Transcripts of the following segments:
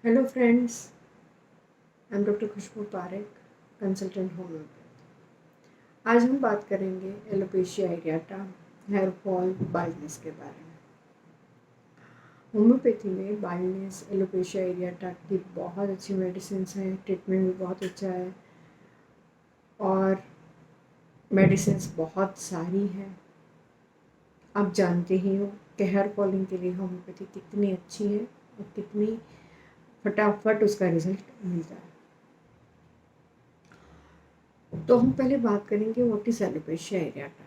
Hello friends, I am doctor Khushboo Parekh, consultant homeopath. आज हम बात करेंगे alopecia areata, hair fall, baldness के बारे में। होम्योपैथी में बाल्डनेस, एलोपेशिया एरियाटा की बहुत अच्छी मेडिसिन हैं, ट्रीटमेंट भी बहुत अच्छा है और मेडिसिन बहुत सारी हैं। आप जानते ही हो कि हेयर फॉलिंग के लिए होम्योपैथी कितनी अच्छी है और कितनी फटाफट उसका रिजल्ट मिलता है। तो हम पहले बात करेंगे व्हाट इज एलोपेशिया एरियाटा।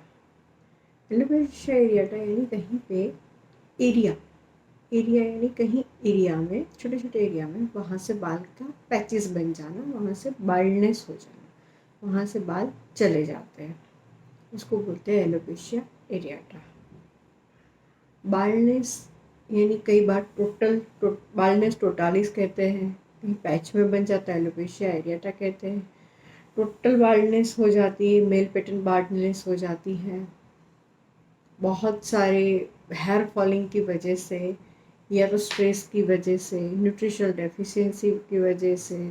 एलोपेशिया एरियाटा यानी कहीं पे एरिया एरिया यानी कहीं एरिया में, छोटे छोटे एरिया में वहाँ से बाल का पैचेस बन जाना, वहाँ से बाल्डनेस हो जाना, वहाँ से बाल चले जाते हैं, उसको बोलते हैं एलोपेशिया एरियाटा। बाल्डनेस यानी कई बार बाल्डनेस टोटालिस कहते हैं, कहीं पैच में बन जाता है एलोपेशिया एरियाटा कहते हैं। टोटल बाल्डनेस हो जाती है, मेल पेटर्न बाल्डनेस हो जाती है बहुत सारे हेयर फॉलिंग की वजह से, या तो स्ट्रेस की वजह से, न्यूट्रिशनल डेफिशिएंसी की वजह से,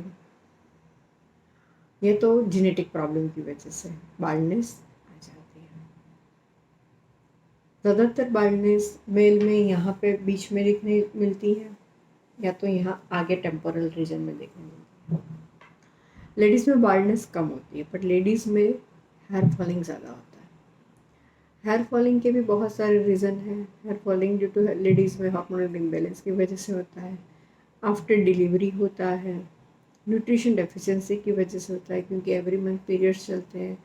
या तो जेनेटिक प्रॉब्लम की वजह से बाल्डनेस आ जाती है। ज़्यादातर बाल्डनेस मेल में यहाँ पे बीच में दिखने मिलती है, या तो यहाँ आगे टेम्पोरल रीजन में देखने मिलती है। लेडीज़ में बाल्डनेस कम होती है, बट लेडीज़ में हेयर फॉलिंग ज़्यादा होता है। हेयर फॉलिंग के भी बहुत सारे रीज़न हैं। Hair falling due to ladies में हार्मोनल इम्बैलेंस की वजह से होता है, आफ्टर डिलीवरी होता है, न्यूट्रिशन डेफिशिएंसी की वजह से होता है, क्योंकि एवरी मंथ पीरियड्स चलते हैं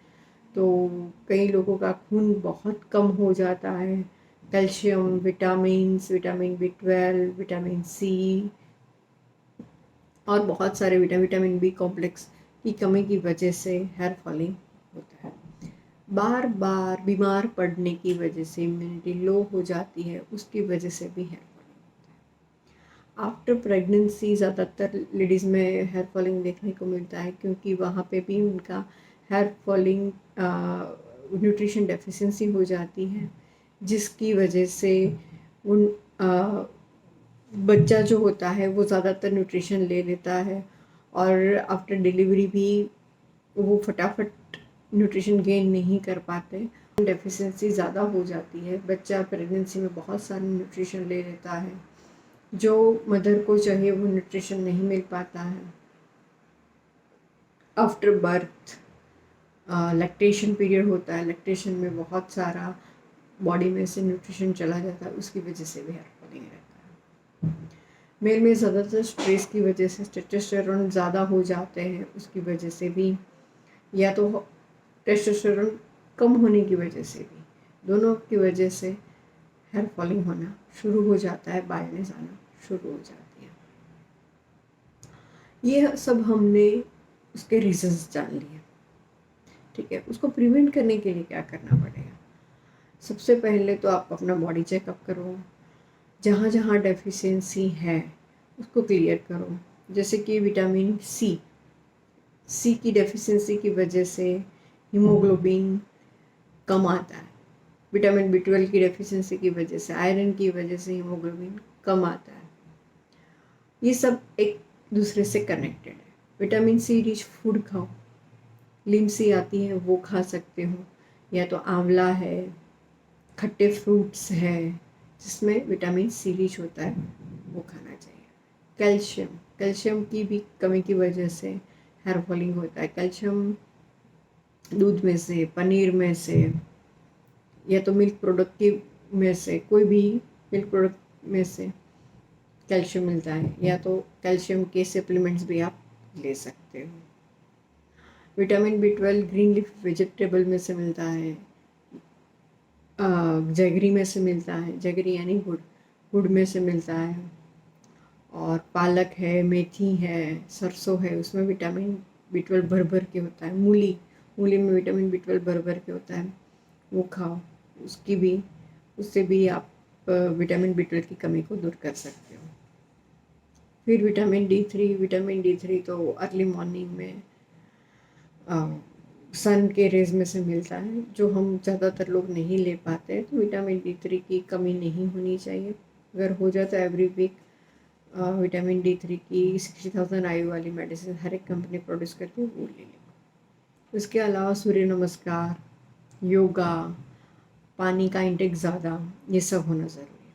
तो कई लोगों का खून बहुत कम हो जाता है। Calcium, vitamin B12, vitamin C और बहुत सारे विटामिन बी कॉम्प्लेक्स की कमी की वजह से हेयर फॉलिंग होता है। बार बार बीमार पड़ने की वजह से इम्यूनिटी लो हो जाती है, उसकी वजह से भी हेयर फॉलिंग होता है। आफ्टर प्रेगनेंसी ज़्यादातर लेडीज़ में हेयर फॉलिंग देखने को मिलता है, क्योंकि वहाँ पे भी उनका हेयर फॉलिंग न्यूट्रिशन डेफिशिएंसी हो जाती है, जिसकी वजह से उन बच्चा जो होता है वो ज़्यादातर न्यूट्रिशन ले लेता है और आफ्टर डिलीवरी भी वो फटाफट न्यूट्रिशन गेन नहीं कर पाते। डेफिशिएंसी ज़्यादा हो जाती है, बच्चा प्रेगनेंसी में बहुत सारा न्यूट्रिशन ले लेता है, जो मदर को चाहिए वो न्यूट्रिशन नहीं मिल पाता है। आफ्टर बर्थ लैक्टेशन पीरियड होता है, लैक्टेशन में बहुत सारा बॉडी में से न्यूट्रिशन चला जाता है, उसकी वजह से भी हेयर फॉलिंग रहता है। मेल में ज़्यादातर स्ट्रेस की वजह से टेस्टोस्टेरोन ज़्यादा हो जाते हैं, उसकी वजह से भी, या तो टेस्टोस्टेरोन कम होने की वजह से भी, दोनों की वजह से हेयर फॉलिंग होना शुरू हो जाता है, बाल्डनेस आना शुरू हो जाती है। ये सब हमने उसके रीजंस जान लिए, ठीक है। उसको प्रिवेंट करने के लिए क्या करना पड़ेगा? सबसे पहले तो आप अपना बॉडी चेकअप करो, जहाँ जहाँ डेफिशिएंसी है उसको क्लियर करो। जैसे कि विटामिन सी की डेफिशिएंसी की वजह से हीमोग्लोबिन कम आता है, विटामिन B12 की डेफिशिएंसी की वजह से, आयरन की वजह से हीमोग्लोबिन कम आता है। ये सब एक दूसरे से कनेक्टेड है। विटामिन सी रिच फूड खाओ, लिमसी आती है वो खा सकते हो, या तो आंवला है, खट्टे फ्रूट्स है जिसमें विटामिन सी रिच होता है, वो खाना चाहिए। कैल्शियम की भी कमी की वजह से हेयर फॉलिंग होता है। कैल्शियम दूध में से, पनीर में से, या तो मिल्क प्रोडक्ट की में से, कोई भी मिल्क प्रोडक्ट में से कैल्शियम मिलता है, या तो कैल्शियम के सप्लीमेंट्स भी आप ले सकते हो। Vitamin B12 green leaf vegetable में से मिलता है, जगरी में से मिलता है, जगरी यानी गुड़ में से मिलता है, और पालक है, मेथी है, सरसों है, उसमें विटामिन B12 भर भर के होता है। मूली में विटामिन B12 भर भर के होता है, वो खाओ, उससे भी आप विटामिन B12 की कमी को दूर कर सकते हो। फिर विटामिन डी थ्री तो अर्ली मॉर्निंग में सन के रेज में से मिलता है, जो हम ज़्यादातर लोग नहीं ले पाते हैं। तो विटामिन D3 की कमी नहीं होनी चाहिए, अगर हो जाता है एवरी वीक विटामिन D3 की 60,000 IU वाली मेडिसिन हर एक कंपनी प्रोड्यूस करती है, वो ले लें। उसके अलावा सूर्य नमस्कार, योगा, पानी का इंटेक ज़्यादा, ये सब होना ज़रूरी है।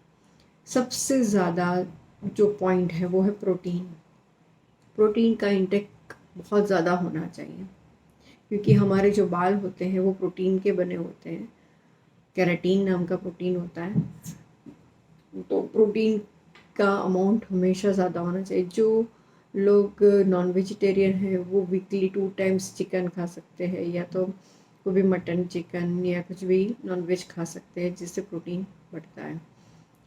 सबसे ज़्यादा जो पॉइंट है वो है प्रोटीन। प्रोटीन का इंटेक बहुत ज़्यादा होना चाहिए, क्योंकि हमारे जो बाल होते हैं वो प्रोटीन के बने होते हैं। केराटिन नाम का प्रोटीन होता है, तो प्रोटीन का अमाउंट हमेशा ज़्यादा होना चाहिए। जो लोग नॉन वेजिटेरियन हैं वो वीकली 2 टाइम्स चिकन खा सकते हैं, या तो कोई भी मटन, चिकन या कुछ भी नॉन वेज खा सकते हैं, जिससे प्रोटीन बढ़ता है।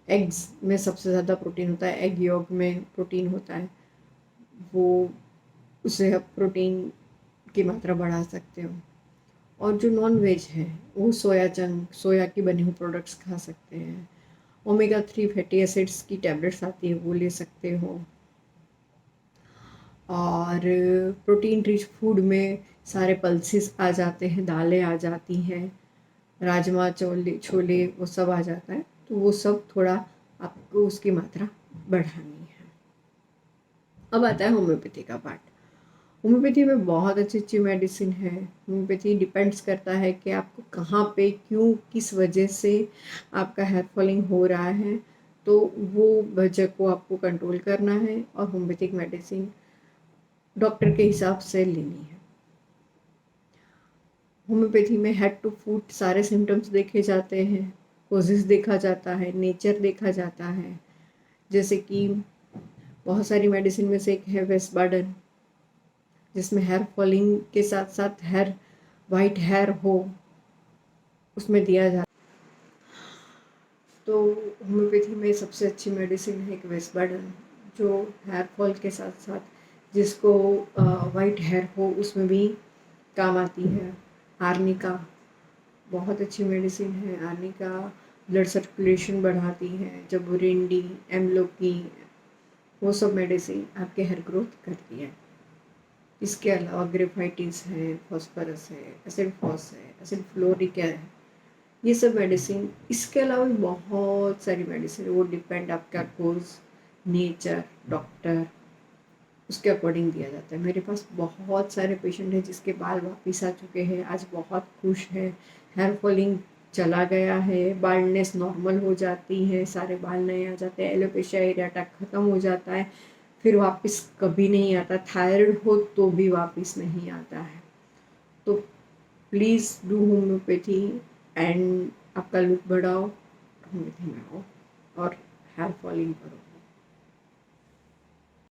एग्स में सबसे ज़्यादा प्रोटीन होता है, एग योग में प्रोटीन होता है, वो उससे आप प्रोटीन की मात्रा बढ़ा सकते हो। और जो नॉन वेज है वो सोया चंक, सोया की बनी हुई प्रोडक्ट्स खा सकते हैं। ओमेगा 3 फैटी एसिड्स की टैबलेट्स आती है, वो ले सकते हो। और प्रोटीन रिच फूड में सारे पल्सेस आ जाते हैं, दालें आ जाती हैं, राजमा, छोले छोले वो सब आ जाता है, तो वो सब थोड़ा आपको उसकी मात्रा बढ़ानी है। अब आता है होम्योपैथी का पार्ट। होम्योपैथी में बहुत अच्छी अच्छी मेडिसिन है। होम्योपैथी डिपेंड्स करता है कि आपको कहाँ पे, क्यों, किस वजह से आपका हेयर फॉलिंग हो रहा है, तो वो वजह को आपको कंट्रोल करना है और होम्योपैथिक मेडिसिन डॉक्टर के हिसाब से लेनी है। होम्योपैथी में हेड टू फुट सारे सिम्टम्स देखे जाते हैं, कोजेस देखा जाता है, नेचर देखा जाता है। जैसे कि बहुत सारी मेडिसिन में से एक है वेस्टबार्डन, जिसमें हेयर फॉलिंग के साथ साथ हेयर वाइट हेयर हो, उसमें दिया जाता है। तो होम्योपैथी में सबसे अच्छी मेडिसिन है एक वेस्टबार्डन, जो हेयर फॉल के साथ साथ जिसको वाइट हेयर हो उसमें भी काम आती है। आर्निका बहुत अच्छी मेडिसिन है। आर्निका ब्लड सर्कुलेशन बढ़ाती है। जब बुरिंडी, एमलोकी, वो सब मेडिसिन आपके हेयर ग्रोथ करती है। इसके अलावा ग्रेफाइटिस है, फॉस्फोरस है, एसिड फॉस है, एसिड फ्लोरिक है, ये सब मेडिसिन। इसके अलावा भी बहुत सारी मेडिसिन है, वो डिपेंड आपका कोर्स, नेचर, डॉक्टर, उसके अकॉर्डिंग दिया जाता है। मेरे पास बहुत सारे पेशेंट हैं जिसके बाल वापस आ चुके हैं, आज बहुत खुश हैं, हेयर फॉलिंग चला गया है, बाल्डनेस नॉर्मल हो जाती है, सारे बाल नए आ जाते हैं, एलोपेशिया एरियाटा ख़त्म हो जाता है, फिर वापस कभी नहीं आता। थायराइड हो तो भी वापस नहीं आता है। तो प्लीज़ डू होम्योपैथी एंड आपका लुक बढ़ाओ, होम्योपैथी में आओ और हेयर फॉलिंग करो।